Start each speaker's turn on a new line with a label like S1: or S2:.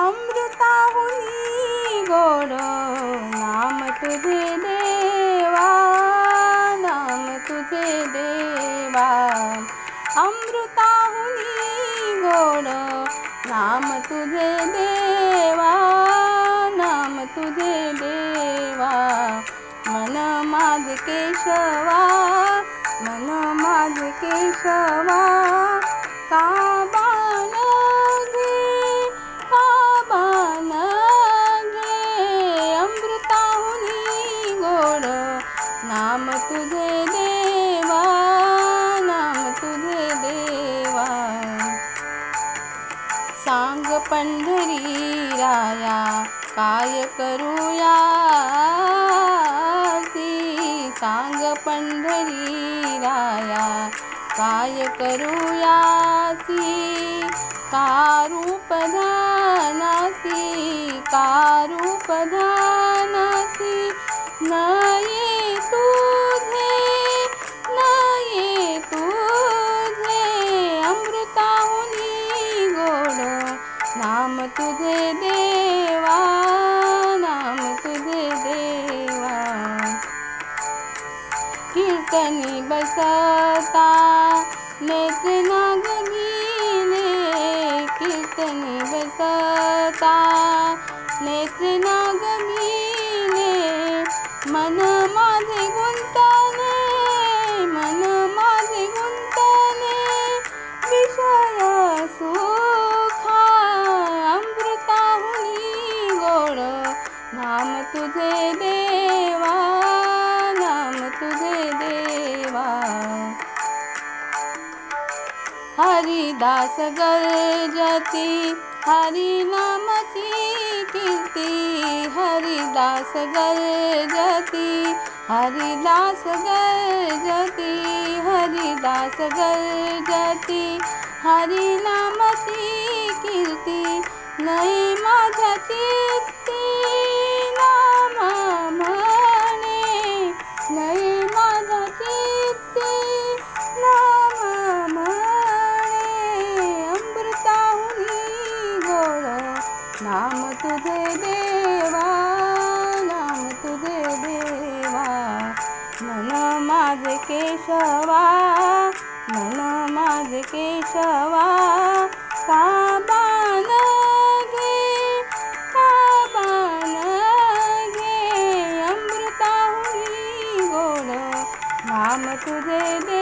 S1: अमृताहुनी गोड नाम तुझे देवा, नाम तुझे देवा. अमृताहुनी गोड नाम तुझे देवा, नाम तुझे देवा. मन माझ केशवा, मन माझ केशवा. काबान घे, काबान घे. अमृताहुनी गोड नाम तुझे देवा, नाम तुझे देवा. सांग पंढरी राया काय करूया ती. सांग पंढरी राया काय करूया ती. का रूप ध्यानासी, का रूप ध्यानासी. नये तुझे, नये तुझे. अमृताहुनी गोड नाम तुझे देवा, नाम तुझे देवा. कीर्तनी बसता नेत्र नागविले, कीर्तनी बसता नेत्र नागविले. मन माझे गुंतले, मन माझे गुंतले. विषय सुखा अमृताहुनी गोड नाम तुझे देवा, नाम तुझे देवा. हरिदास गर्जती हरि नामची कीर्ती. हरिदास गर्जती, हरिदास गर्जती. हरिदास गर्जती हरि नामची कीर्ती. नाही माझ्या चित्ती नाम म्हणे, नाही माझ्या चित्ती नाम म्हणे. अमृताहुनी गोड नाम तुझे देवा, नाम तुझे देवा. मन माझे केशवा, मन माझे केशवा. काबान घे, काबान घे. अमृताहुनी गोड नाम तुझे देवा.